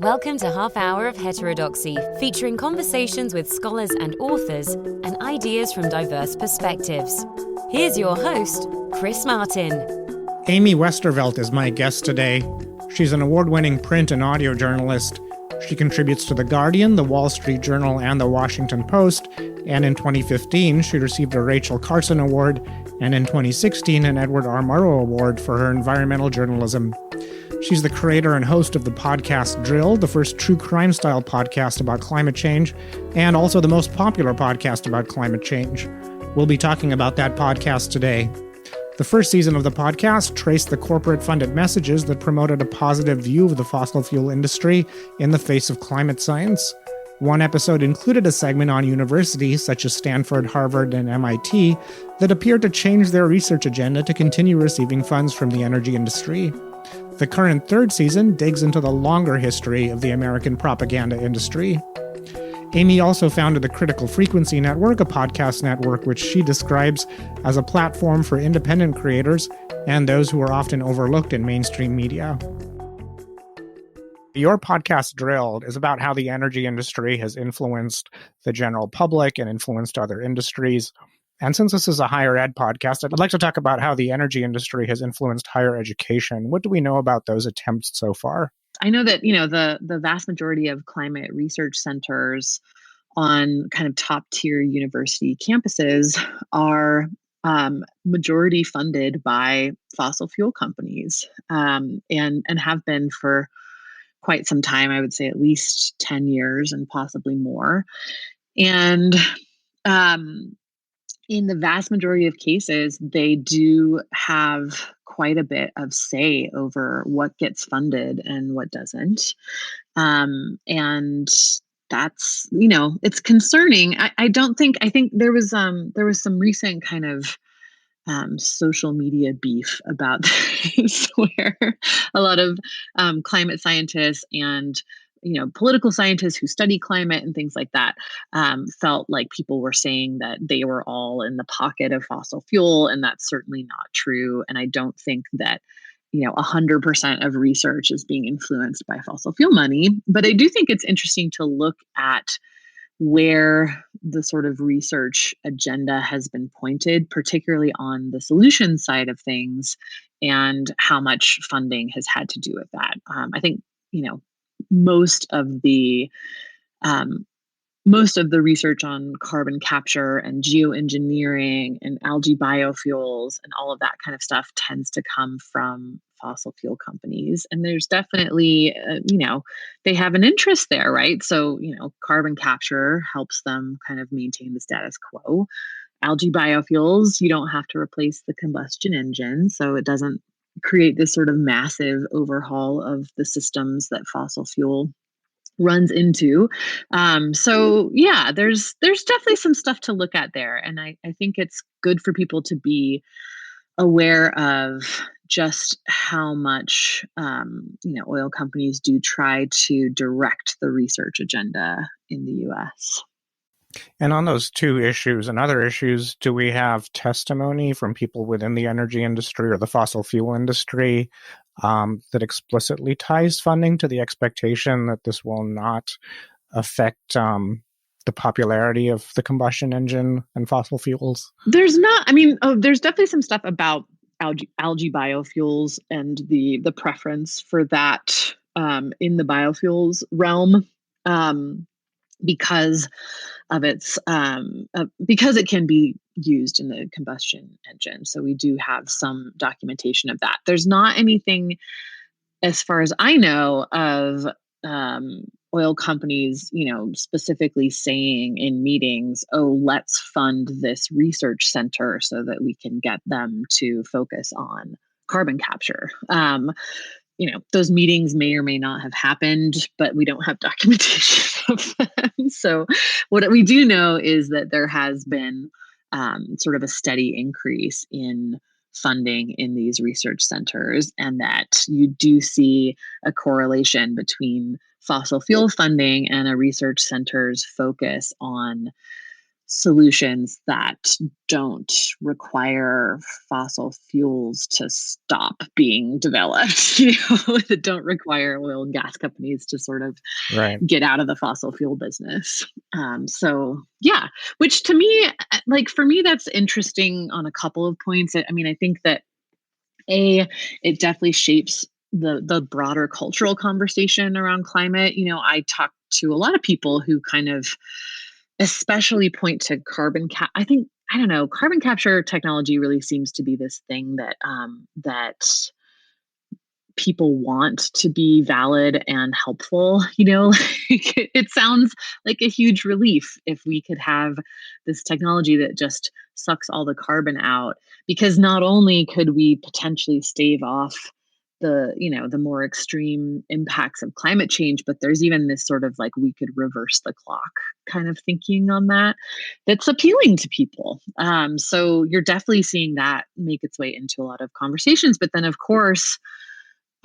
Welcome to Half Hour of Heterodoxy, featuring conversations with scholars and authors and ideas from diverse perspectives. Here's your host, Chris Martin. Amy Westervelt is my guest today. She's an award-winning print and audio journalist. She contributes to The Guardian, The Wall Street Journal, and The Washington Post, and in 2015, she received a Rachel Carson Award, and in 2016, an Edward R. Murrow Award for her environmental journalism. She's the creator and host of the podcast Drill, the first true crime-style podcast about climate change, and also the most popular podcast about climate change. We'll be talking about that podcast today. The first season of the podcast traced the corporate-funded messages that promoted a positive view of the fossil fuel industry in the face of climate science. One episode included a segment on universities such as Stanford, Harvard, and MIT that appeared to change their research agenda to continue receiving funds from the energy industry. The current third season digs into the longer history of the American propaganda industry. Amy also founded the Critical Frequency Network, a podcast network which she describes as a platform for independent creators and those who are often overlooked in mainstream media. Your podcast, Drilled, is about how the energy industry has influenced the general public and influenced other industries. And since this is a higher ed podcast, I'd like to talk about how the energy industry has influenced higher education. What do we know about those attempts so far? I know that, the vast majority of climate research centers on kind of top tier university campuses are majority funded by fossil fuel companies and have been for quite some time. I would say at least 10 years and possibly more. And in the vast majority of cases, they do have quite a bit of say over what gets funded and what doesn't. And that's, it's concerning. I think there was some recent kind of social media beef about this where a lot of climate scientists and political scientists who study climate and things like that felt like people were saying that they were all in the pocket of fossil fuel, and that's certainly not true. And I don't think that 100% of research is being influenced by fossil fuel money, but I do think it's interesting to look at where the sort of research agenda has been pointed, particularly on the solution side of things, and how much funding has had to do with that. I think, most of the research on carbon capture and geoengineering and algae biofuels and all of that kind of stuff tends to come from fossil fuel companies. And there's definitely, they have an interest there, right? So, carbon capture helps them kind of maintain the status quo. Algae biofuels, you don't have to replace the combustion engine, so it doesn't create this sort of massive overhaul of the systems that fossil fuel runs into. So yeah, there's definitely some stuff to look at there. And I think it's good for people to be aware of just how much, oil companies do try to direct the research agenda in the US. And on those two issues and other issues, do we have testimony from people within the energy industry or the fossil fuel industry that explicitly ties funding to the expectation that this will not affect the popularity of the combustion engine and fossil fuels? There's not. There's definitely some stuff about algae biofuels and the preference for that in the biofuels realm. Because of its because it can be used in the combustion engine. So we do have some documentation of that. There's not anything, as far as I know, of oil companies, specifically saying in meetings, "Oh, let's fund this research center so that we can get them to focus on carbon capture." Those meetings may or may not have happened, but we don't have documentation of them. So what we do know is that there has been sort of a steady increase in funding in these research centers, and that you do see a correlation between fossil fuel funding and a research center's focus on solutions that don't require fossil fuels to stop being developed, that don't require oil and gas companies to sort of Right. get out of the fossil fuel business. So yeah, which to me, like for me, that's interesting on a couple of points. I mean, I think that it definitely shapes the broader cultural conversation around climate. I talk to a lot of people who kind of especially point to I think, I don't know, carbon capture technology really seems to be this thing that people want to be valid and helpful. It sounds like a huge relief if we could have this technology that just sucks all the carbon out, because not only could we potentially stave off the more extreme impacts of climate change, but there's even this sort of like we could reverse the clock kind of thinking on that's appealing to people. So you're definitely seeing that make its way into a lot of conversations. But then, of course,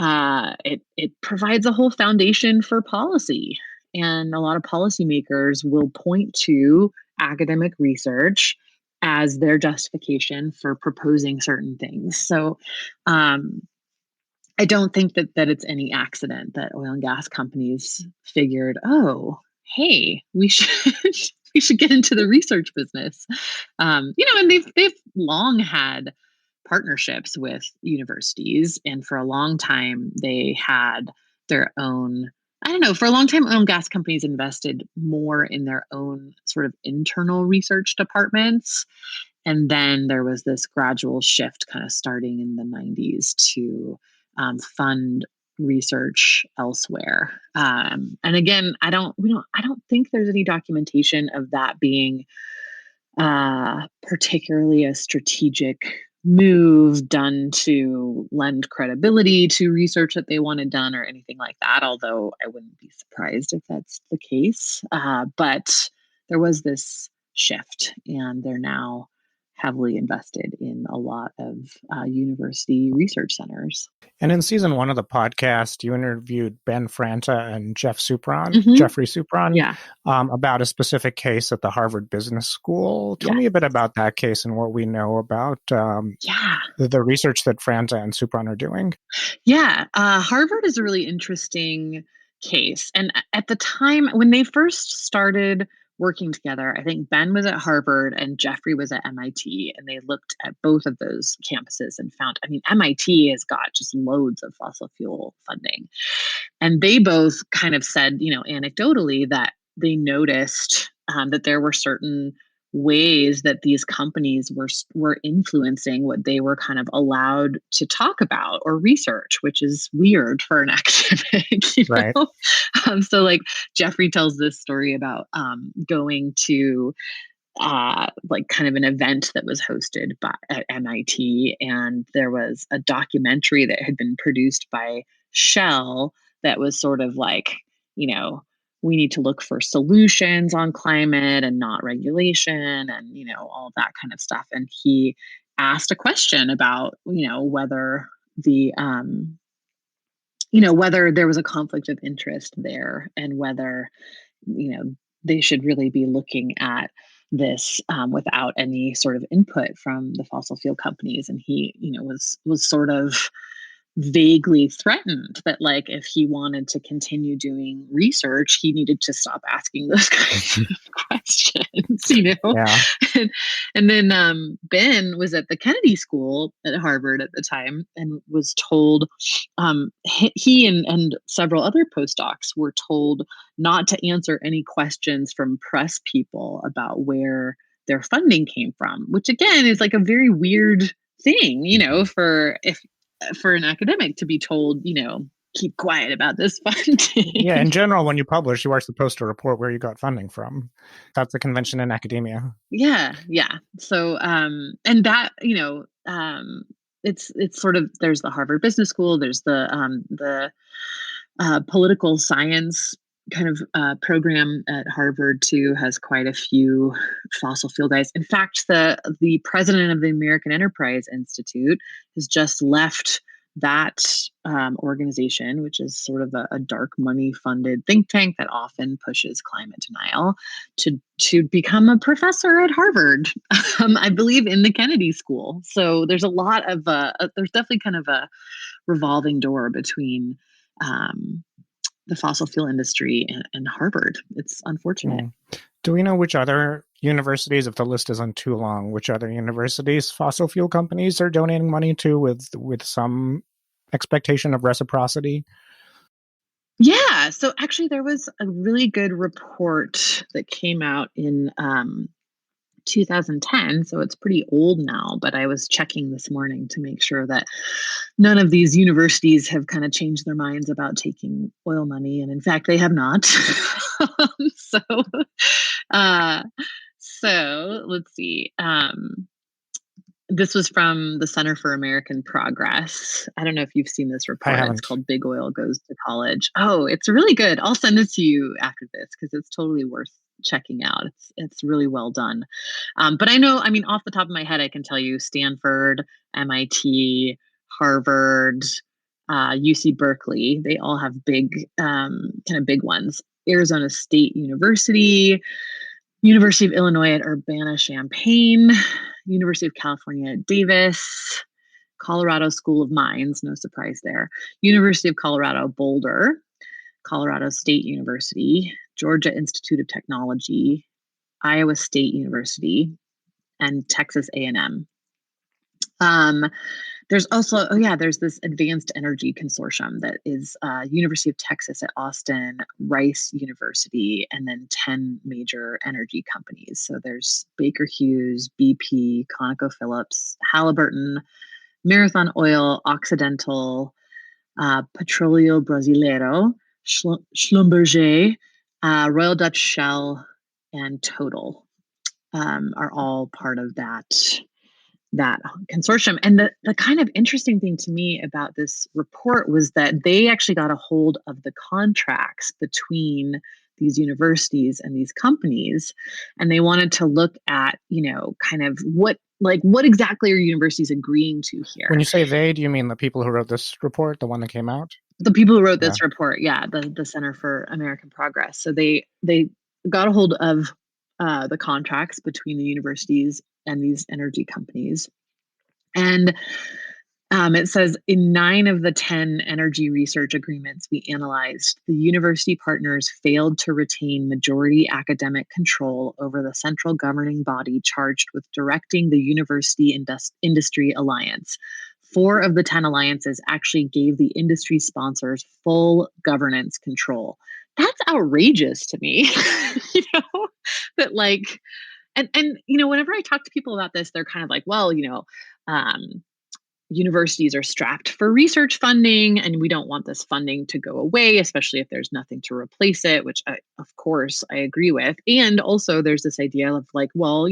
it provides a whole foundation for policy. And a lot of policymakers will point to academic research as their justification for proposing certain things. So I don't think that it's any accident that oil and gas companies figured, oh, hey, we should we should get into the research business. And they've long had partnerships with universities, and for a long time they had their own. I don't know. For a long time, oil and gas companies invested more in their own sort of internal research departments. And then there was this gradual shift kind of starting in the 90s to fund research elsewhere. And again, I don't think there's any documentation of that being particularly a strategic move done to lend credibility to research that they wanted done or anything like that, although I wouldn't be surprised if that's the case. But there was this shift, and they're now heavily invested in a lot of university research centers. And in season 1 of the podcast, you interviewed Ben Franta and Geoffrey Supran, Yeah. About a specific case at the Harvard Business School. Tell Yeah. me a bit about that case and what we know about the research that Franta and Supran are doing. Yeah. Harvard is a really interesting case. And at the time when they first started working together, I think Ben was at Harvard and Geoffrey was at MIT, and they looked at both of those campuses and found, MIT has got just loads of fossil fuel funding. And they both kind of said, anecdotally, that they noticed that there were certain ways that these companies were influencing what they were kind of allowed to talk about or research, which is weird for an academic. Right. So like Geoffrey tells this story about going to like kind of an event that was hosted at MIT, and there was a documentary that had been produced by Shell that was sort of like, we need to look for solutions on climate and not regulation and, all that kind of stuff. And he asked a question about, whether whether there was a conflict of interest there, and whether, they should really be looking at this without any sort of input from the fossil fuel companies. And he, was sort of vaguely threatened that like if he wanted to continue doing research, he needed to stop asking those kinds of questions, Yeah. And then Ben was at the Kennedy School at Harvard at the time and was told he and several other postdocs were told not to answer any questions from press people about where their funding came from, which again is like a very weird thing, for an academic to be told, keep quiet about this funding. Yeah, in general, when you publish, you are supposed to report where you got funding from. That's the convention in academia. Yeah. So, and that, it's sort of, there's the Harvard Business School, there's the political science kind of program at Harvard too, has quite a few fossil fuel guys. In fact, the president of the American Enterprise Institute has just left that organization, which is sort of a dark money funded think tank that often pushes climate denial, to become a professor at Harvard, I believe in the Kennedy School. So there's a lot of there's definitely kind of a revolving door between the fossil fuel industry and Harvard. It's unfortunate. Do we know which other universities, if the list isn't too long, which other universities fossil fuel companies are donating money to with some expectation of reciprocity? Yeah. So actually, there was a really good report that came out in 2010. So it's pretty old now, but I was checking this morning to make sure that none of these universities have kind of changed their minds about taking oil money. And in fact, they have not. so, uh, so let's see. This was from the Center for American Progress. I don't know if you've seen this report. It's called Big Oil Goes to College. Oh, it's really good. I'll send it to you after this because it's totally worth checking out. It's really well done. But I know, I mean, off the top of my head, I can tell you Stanford, MIT, Harvard, UC Berkeley. They all have big, kind of big ones. Arizona State University, University of Illinois at Urbana-Champaign, University of California at Davis, Colorado School of Mines, no surprise there, University of Colorado Boulder, Colorado State University, Georgia Institute of Technology, Iowa State University, and Texas A&M. There's also, there's this Advanced Energy Consortium that is University of Texas at Austin, Rice University, and then 10 major energy companies. So there's Baker Hughes, BP, ConocoPhillips, Halliburton, Marathon Oil, Occidental, Petróleo Brasileiro, Schlumberger, Royal Dutch Shell, and Total are all part of that consortium. And the kind of interesting thing to me about this report was that they actually got a hold of the contracts between these universities and these companies, and they wanted to look at, kind of what exactly are universities agreeing to here. When you say they, do you mean the people who wrote this report, the one that came out? The people who wrote this report, the Center for American Progress. So they got a hold of the contracts between the universities and these energy companies. And it says in 9 of the 10 energy research agreements we analyzed, the university partners failed to retain majority academic control over the central governing body charged with directing the University Industry Alliance. 4 of the 10 alliances actually gave the industry sponsors full governance control. That's outrageous to me, that and whenever I talk to people about this, they're kind of like, well, universities are strapped for research funding and we don't want this funding to go away, especially if there's nothing to replace it, which of course I agree with. And also there's this idea of like, well,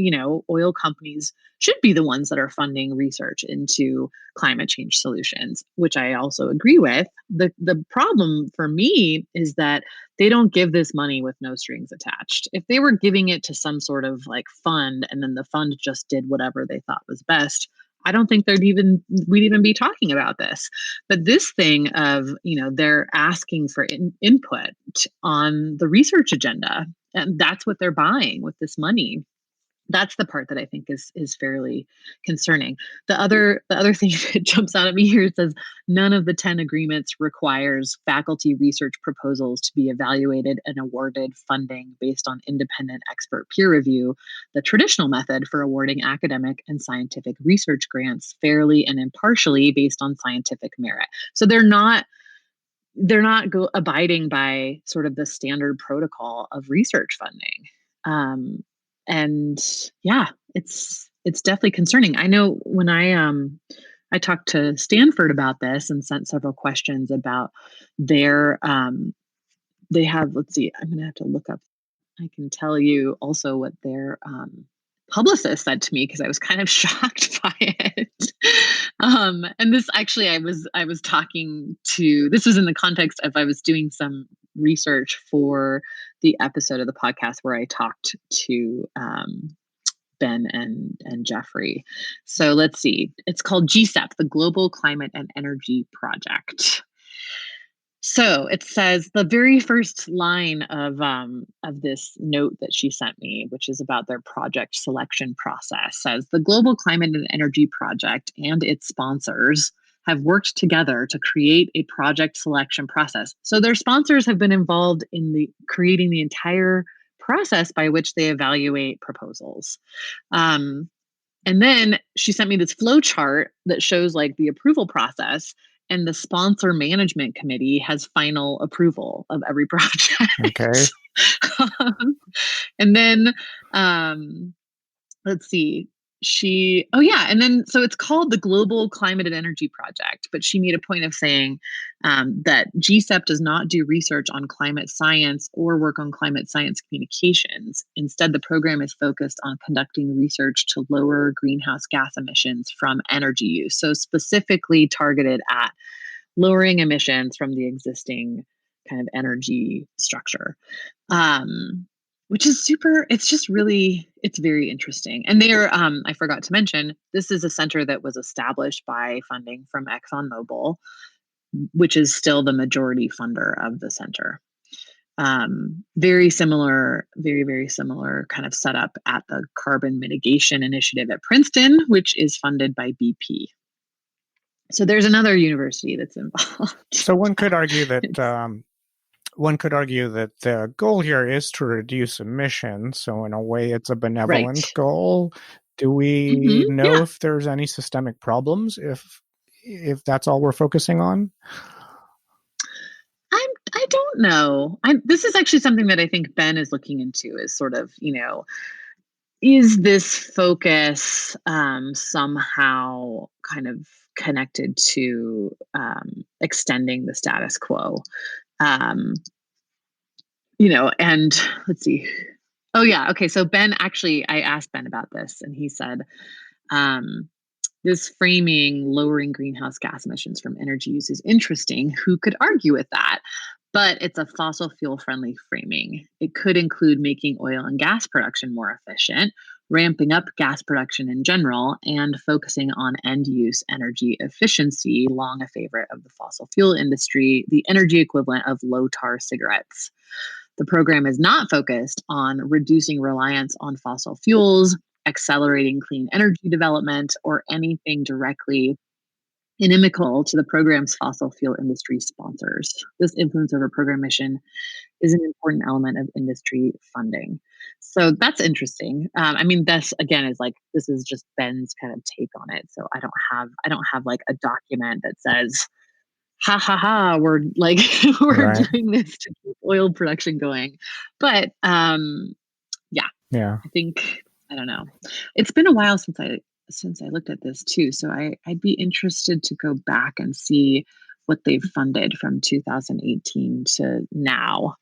oil companies should be the ones that are funding research into climate change solutions, which I also agree with. The problem for me is that they don't give this money with no strings attached. If they were giving it to some sort of like fund and then the fund just did whatever they thought was best, I don't think we'd even be talking about this. But this thing of, they're asking for input on the research agenda, and that's what they're buying with this money. That's the part that I think is fairly concerning. The other thing that jumps out at me here, it says none of the 10 agreements requires faculty research proposals to be evaluated and awarded funding based on independent expert peer review, the traditional method for awarding academic and scientific research grants fairly and impartially based on scientific merit. So they're not abiding by sort of the standard protocol of research funding. And yeah, it's definitely concerning. I know when I talked to Stanford about this and sent several questions about their they have, let's see, I'm gonna have to look up. I can tell you also what their publicist said to me because I was kind of shocked by it. And this actually, I was talking to. This was in the context of I was doing some research for the episode of the podcast where I talked to Ben and Geoffrey. So let's see. It's called GCEP, the Global Climate and Energy Project. So it says the very first line of this note that she sent me, which is about their project selection process, says the Global Climate and Energy Project and its sponsors have worked together to create a project selection process. So their sponsors have been involved in creating the entire process by which they evaluate proposals. And then she sent me this flow chart that shows like the approval process, and the sponsor management committee has final approval of every project. Okay. And then let's see. And then so it's called the Global Climate and Energy Project, but she made a point of saying that GCEP does not do research on climate science or work on climate science communications. Instead, the program is focused on conducting research to lower greenhouse gas emissions from energy use. So specifically targeted at lowering emissions from the existing kind of energy structure. Which is it's very interesting. And I forgot to mention, this is a center that was established by funding from ExxonMobil, which is still the majority funder of the center. Very similar, very, very similar kind of setup at the Carbon Mitigation Initiative at Princeton, which is funded by BP. So there's another university that's involved. So one could argue that the goal here is to reduce emissions. So in a way, it's a benevolent goal. Do we know if there's any systemic problems if that's all we're focusing on? I don't know. This is actually something that I think Ben is looking into, is sort of, is this focus somehow kind of connected to extending the status quo? And let's see. Oh yeah. Okay. So I asked Ben about this, and he said, this framing lowering greenhouse gas emissions from energy use is interesting. Who could argue with that? But it's a fossil fuel friendly framing. It could include making oil and gas production more efficient, ramping up gas production in general, and focusing on end use energy efficiency, long a favorite of the fossil fuel industry, the energy equivalent of low tar cigarettes. The program is not focused on reducing reliance on fossil fuels, accelerating clean energy development, or anything directly inimical to the program's fossil fuel industry sponsors. This influence over program mission is an important element of industry funding. So that's interesting. This again this is just Ben's kind of take on it. So I don't have like a document that says, ha ha ha, we're like we're right. doing this to keep oil production going. But I think, I don't know. It's been a while since I looked at this too. So I'd be interested to go back and see what they've funded from 2018 to now,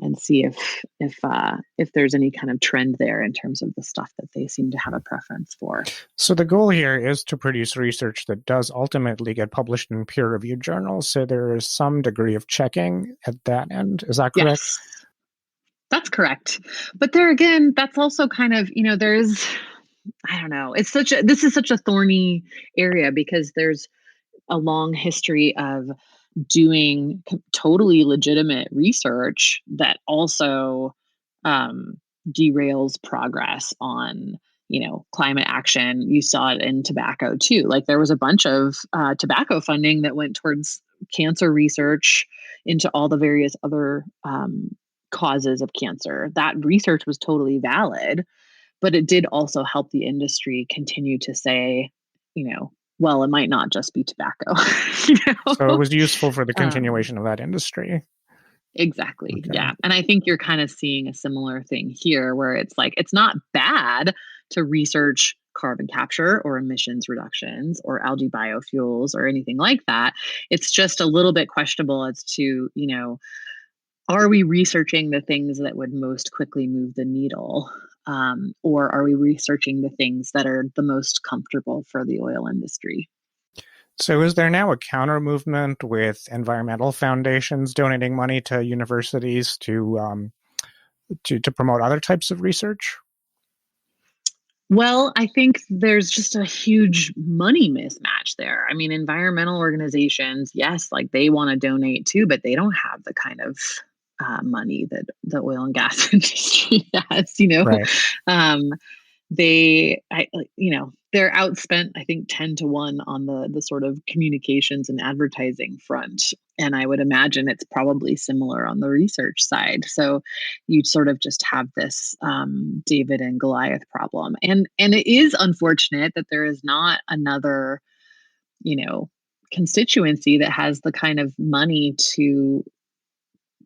and see if there's any kind of trend there in terms of the stuff that they seem to have a preference for. So the goal here is to produce research that does ultimately get published in peer-reviewed journals. So there is some degree of checking at that end. Is that correct? Yes, that's correct. But there again, that's also kind of, there's, I don't know. This is such a thorny area, because there's a long history of doing totally legitimate research that also derails progress on, climate action. You saw it in tobacco too. Like there was a bunch of tobacco funding that went towards cancer research into all the various other causes of cancer. That research was totally valid, but it did also help the industry continue to say, well, it might not just be tobacco. So it was useful for the continuation of that industry. Exactly. Okay. Yeah. And I think you're kind of seeing a similar thing here, where it's like, it's not bad to research carbon capture or emissions reductions or algae biofuels or anything like that. It's just a little bit questionable as to, are we researching the things that would most quickly move the needle? Or are we researching the things that are the most comfortable for the oil industry? So is there now a counter movement with environmental foundations donating money to universities to promote other types of research? Well, I think there's just a huge money mismatch there. I mean, environmental organizations, yes, like they want to donate too, but they don't have the kind of money that the oil and gas industry has. Right. Um, they're outspent, I think, 10 to 1 on the sort of communications and advertising front. And I would imagine it's probably similar on the research side. So you sort of just have this David and Goliath problem. And it is unfortunate that there is not another, you know, constituency that has the kind of money to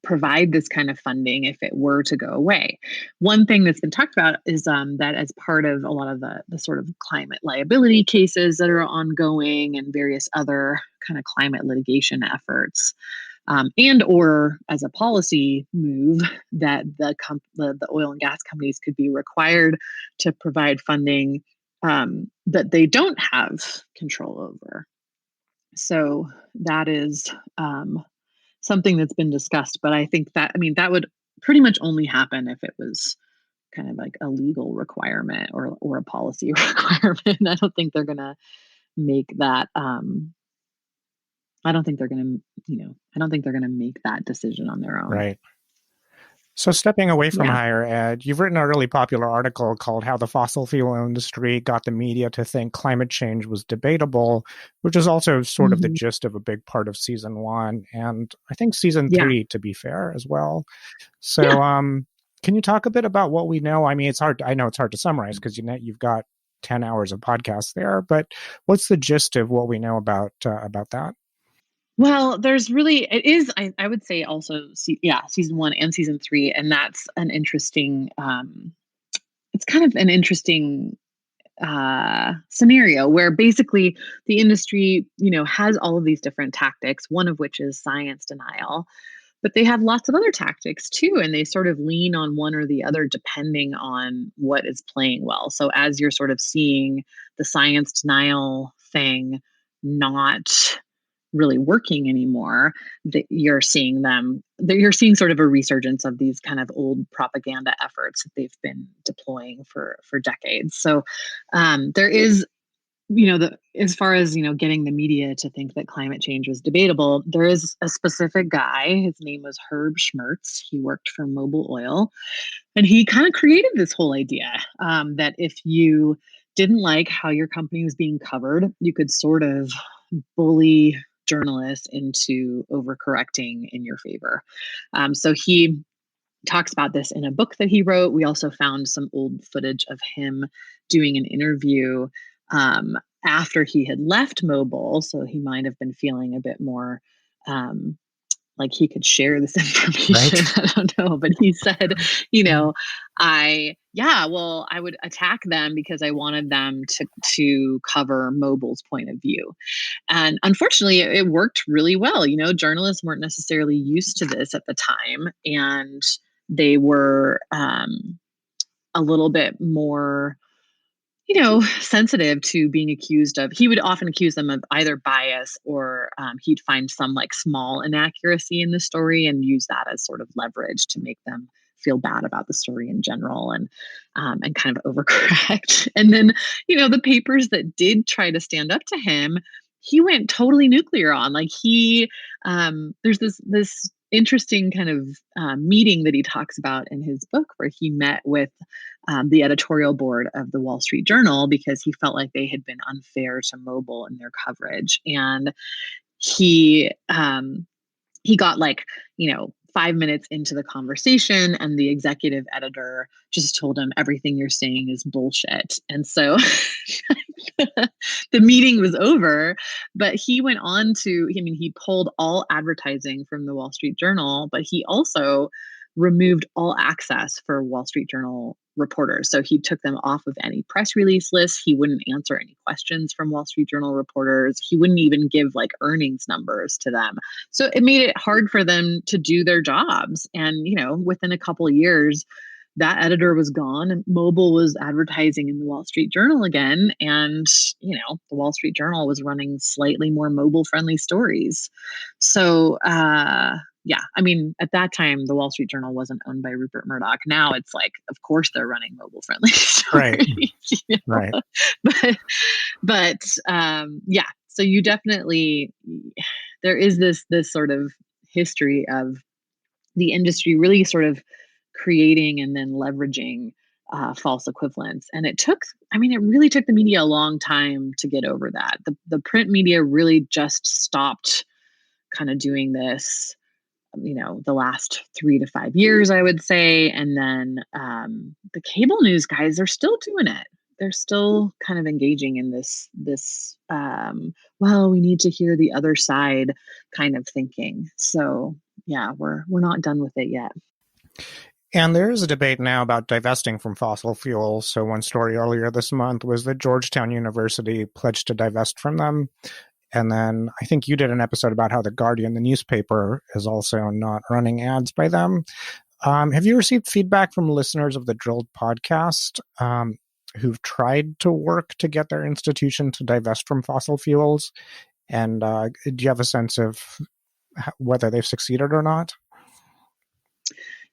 provide this kind of funding if it were to go away. One thing that's been talked about is that as part of a lot of the sort of climate liability cases that are ongoing and various other kind of climate litigation efforts, and or as a policy move, that the oil and gas companies could be required to provide funding that they don't have control over. So that is something that's been discussed, but I think that, I mean, that would pretty much only happen if it was kind of like a legal requirement or a policy requirement. I don't think they're going to make that. I don't think they're going to, I don't think they're going to make that decision on their own. Right. So stepping away from Yeah. higher ed, you've written a really popular article called How the Fossil Fuel Industry Got the Media to Think Climate Change Was Debatable, which is also sort of the gist of a big part of season 1, and I think season 3, to be fair, as well. So can you talk a bit about what we know? I mean, I know it's hard to summarize because you've got 10 hours of podcasts there, but what's the gist of what we know about that? Well, it is, I would say also, season 1 and season 3. And that's an interesting, it's kind of an interesting scenario where basically the industry, has all of these different tactics, one of which is science denial, but they have lots of other tactics too. And they sort of lean on one or the other depending on what is playing well. So as you're sort of seeing the science denial thing not really working anymore, that you're seeing sort of a resurgence of these kind of old propaganda efforts that they've been deploying for decades. So there is, as far as, getting the media to think that climate change was debatable, there is a specific guy. His name was Herb Schmertz. He worked for Mobil Oil, and he kind of created this whole idea that if you didn't like how your company was being covered, you could sort of bully journalists into overcorrecting in your favor. So he talks about this in a book that he wrote. We also found some old footage of him doing an interview after he had left Mobil. So he might have been feeling a bit more like he could share this information. Right. I don't know. But he said, I would attack them because I wanted them to cover Mobil's point of view. And unfortunately, it worked really well. Journalists weren't necessarily used to this at the time, and they were a little bit more, sensitive to being accused of. He would often accuse them of either bias or he'd find some like small inaccuracy in the story and use that as sort of leverage to make them feel bad about the story in general and kind of overcorrect. And then, the papers that did try to stand up to him, he went totally nuclear on. Like there's this interesting kind of meeting that he talks about in his book where he met with the editorial board of the Wall Street Journal because he felt like they had been unfair to Mobil in their coverage. And he got 5 minutes into the conversation, and the executive editor just told him, everything you're saying is bullshit. And so the meeting was over, but he went on he pulled all advertising from the Wall Street Journal, but he also removed all access for Wall Street Journal reporters. So he took them off of any press release lists. He wouldn't answer any questions from Wall Street Journal reporters. He wouldn't even give earnings numbers to them. So it made it hard for them to do their jobs. And, within a couple of years, that editor was gone and mobile was advertising in the Wall Street Journal again. And, the Wall Street Journal was running slightly more mobile friendly stories. So, yeah, I mean, at that time, the Wall Street Journal wasn't owned by Rupert Murdoch. Now it's like, of course, they're running mobile friendly Right. stories. Right. But yeah, so you definitely, there is this sort of history of the industry really sort of creating and then leveraging false equivalents. And it really took the media a long time to get over that. The print media really just stopped kind of doing this, the last 3 to 5 years, I would say. And then the cable news guys are still doing it. They're still kind of engaging in this, well, we need to hear the other side kind of thinking. So yeah, we're not done with it yet. And there is a debate now about divesting from fossil fuels. So one story earlier this month was that Georgetown University pledged to divest from them. And then I think you did an episode about how The Guardian, the newspaper, is also not running ads by them. Have you received feedback from listeners of the Drilled podcast who've tried to work to get their institution to divest from fossil fuels? And do you have a sense of whether they've succeeded or not?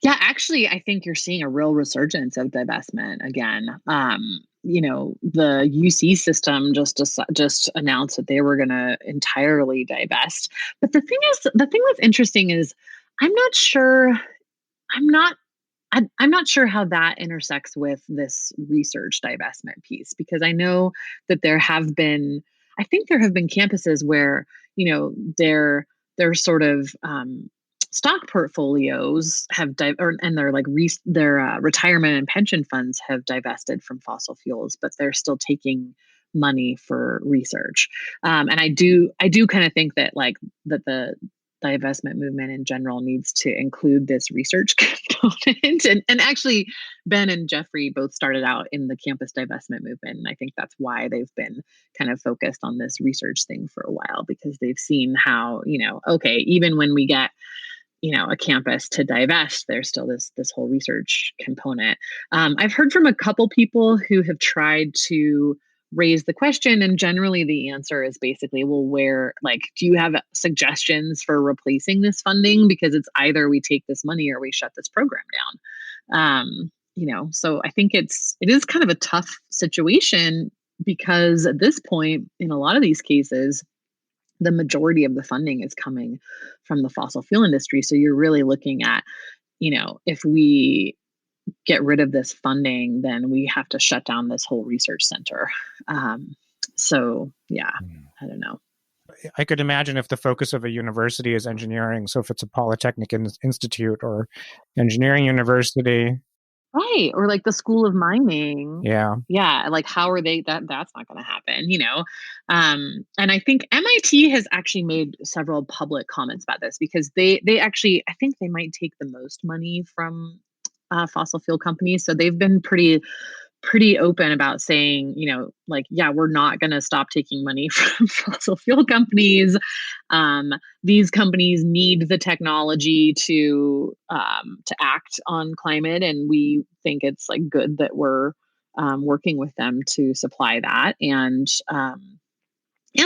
Yeah, actually, I think you're seeing a real resurgence of divestment again. The UC system just announced that they were going to entirely divest. But the thing that's interesting is, I'm not sure. I'm not sure how that intersects with this research divestment piece, because I know that I think there have been campuses where, their sort of stock portfolios have and their retirement and pension funds have divested from fossil fuels, but they're still taking money for research. And I do kind of think that that the divestment movement in general needs to include this research component. And actually, Ben and Geoffrey both started out in the campus divestment movement. And I think that's why they've been kind of focused on this research thing for a while, because they've seen how, okay, even when we get a campus to divest, there's still this whole research component. I've heard from a couple people who have tried to raise the question, and generally the answer is basically, well, do you have suggestions for replacing this funding? Because it's either we take this money or we shut this program down. So I think it is kind of a tough situation, because at this point, in a lot of these cases, the majority of the funding is coming from the fossil fuel industry. So you're really looking at, if we get rid of this funding, then we have to shut down this whole research center. So yeah, I don't know. I could imagine if the focus of a university is engineering, so if it's a Polytechnic Institute or engineering university. Right. Or like the School of Mining. Yeah. Yeah. Like, how are they that's not going to happen, And I think MIT has actually made several public comments about this, because they actually, I think they might take the most money from fossil fuel companies. So they've been pretty open about saying, yeah, we're not going to stop taking money from fossil fuel companies. These companies need the technology to act on climate, and we think it's good that we're working with them to supply that. And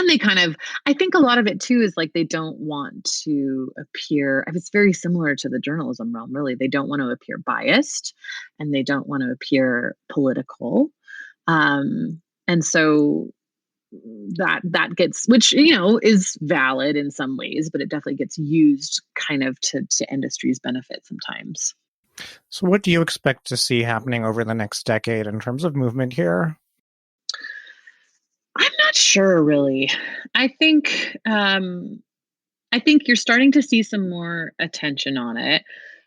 they kind of, I think a lot of it too is they don't want to appear, it's very similar to the journalism realm, really. They don't want to appear biased, and they don't want to appear political. And so that gets, which, is valid in some ways, but it definitely gets used kind of to industry's benefit sometimes. So what do you expect to see happening over the next decade in terms of movement here? I'm not sure, really. I think you're starting to see some more attention on it,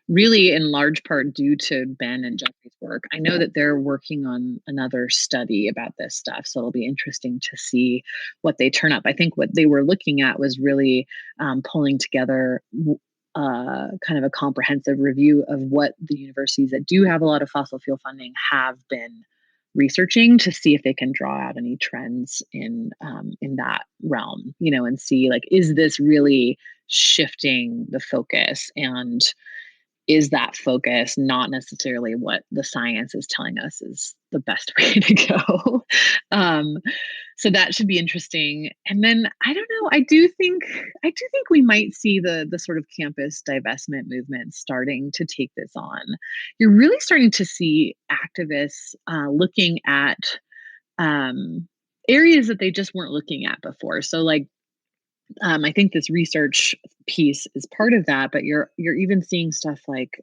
really in large part due to Ben and Geoffrey's work. I know that they're working on another study about this stuff, so it'll be interesting to see what they turn up. I think what they were looking at was really pulling together kind of a comprehensive review of what the universities that do have a lot of fossil fuel funding have been researching, to see if they can draw out any trends in that realm, and see is this really shifting the focus, and is that focus not necessarily what the science is telling us is the best way to go? um, so that should be interesting. And then I don't know. I do think we might see the sort of campus divestment movement starting to take this on. You're really starting to see activists looking at um, areas that they just weren't looking at before. So like I think this research piece is part of that, but you're even seeing stuff like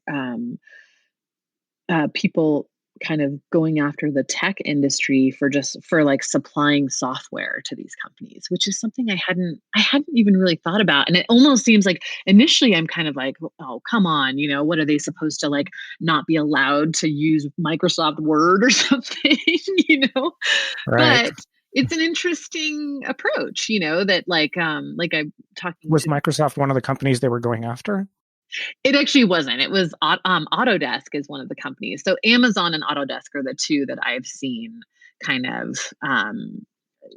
people kind of going after the tech industry for like supplying software to these companies, which is something I hadn't even really thought about. And it almost seems like initially I'm kind of like, oh, come on, what are they supposed to like not be allowed to use Microsoft Word or something, Right. But it's an interesting approach, that like I'm talking Was to. Microsoft one of the companies they were going after? It actually wasn't. It was Autodesk is one of the companies. So Amazon and Autodesk are the two that I've seen kind of,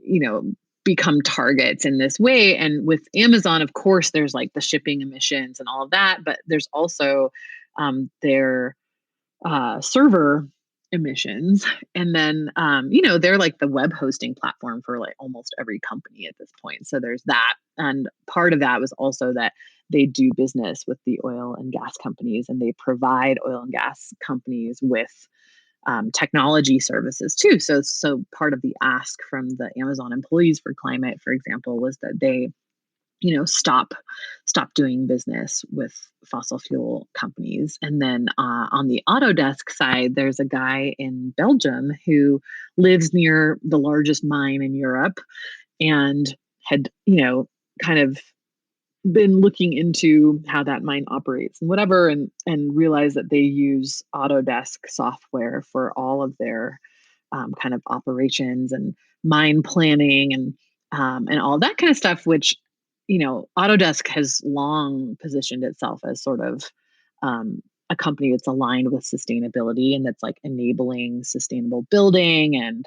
you know, become targets in this way. And with Amazon, of course, there's like the shipping emissions and all of that, but there's also their server emissions. And then, they're like the web hosting platform for like almost every company at this point. So there's that. And part of that was also that they do business with the oil and gas companies and they provide oil and gas companies with technology services too. So part of the ask from the Amazon employees for climate, for example, was that they stop doing business with fossil fuel companies. And then on the Autodesk side, there's a guy in Belgium who lives near the largest mine in Europe and had, kind of been looking into how that mine operates and whatever, and realized that they use Autodesk software for all of their kind of operations and mine planning and all that kind of stuff, which Autodesk has long positioned itself as sort of a company that's aligned with sustainability and that's like enabling sustainable building and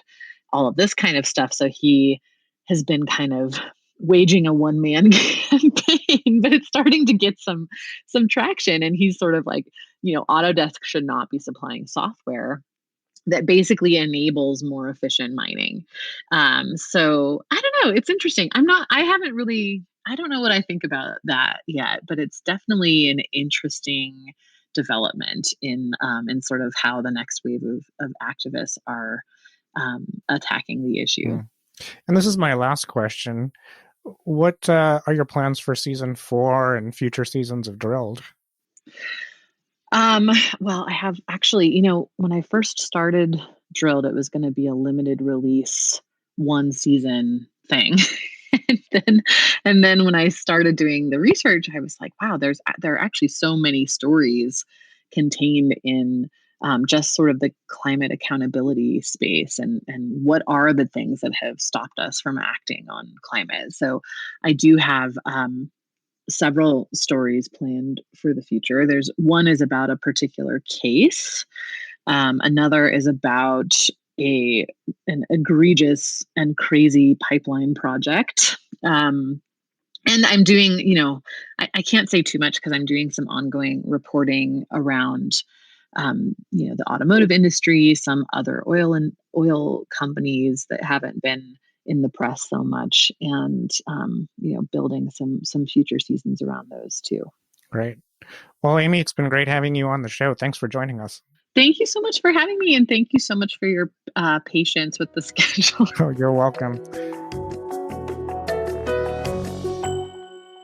all of this kind of stuff. So he has been kind of waging a one-man campaign, but it's starting to get some traction. And he's sort of like, Autodesk should not be supplying software that basically enables more efficient mining. So I don't know. It's interesting. I don't know what I think about that yet, but it's definitely an interesting development in sort of how the next wave of activists are attacking the issue. And this is my last question. What are your plans for season 4 and future seasons of Drilled? Well, I have actually, when I first started Drilled, it was going to be a limited release, one season thing. and then when I started doing the research, I was like, wow, there are actually so many stories contained in just sort of the climate accountability space and what are the things that have stopped us from acting on climate. So I do have several stories planned for the future. There's one is about a particular case. Another is about an egregious and crazy pipeline project. And I'm doing, I can't say too much because I'm doing some ongoing reporting around, the automotive industry, some other oil companies that haven't been in the press so much, and building some future seasons around those too. Great. Well, Amy, it's been great having you on the show. Thanks for joining us. Thank you so much for having me, and thank you so much for your patience with the schedule. Oh, you're welcome.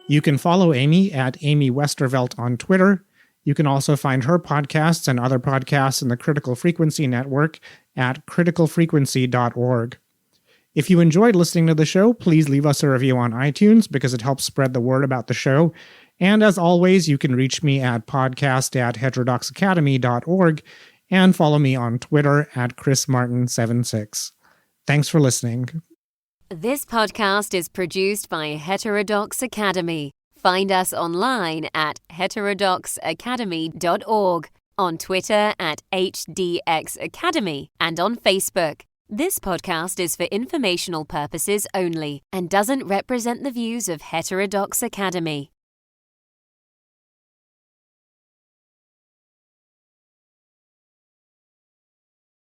You can follow Amy at Amy Westervelt on Twitter. You can also find her podcasts and other podcasts in the Critical Frequency Network at criticalfrequency.org. If you enjoyed listening to the show, please leave us a review on iTunes because it helps spread the word about the show. And as always, you can reach me at podcast@heterodoxacademy.org and follow me on Twitter at chrismartin76. Thanks for listening. This podcast is produced by Heterodox Academy. Find us online at heterodoxacademy.org, on Twitter at HDX Academy, and on Facebook. This podcast is for informational purposes only and doesn't represent the views of Heterodox Academy.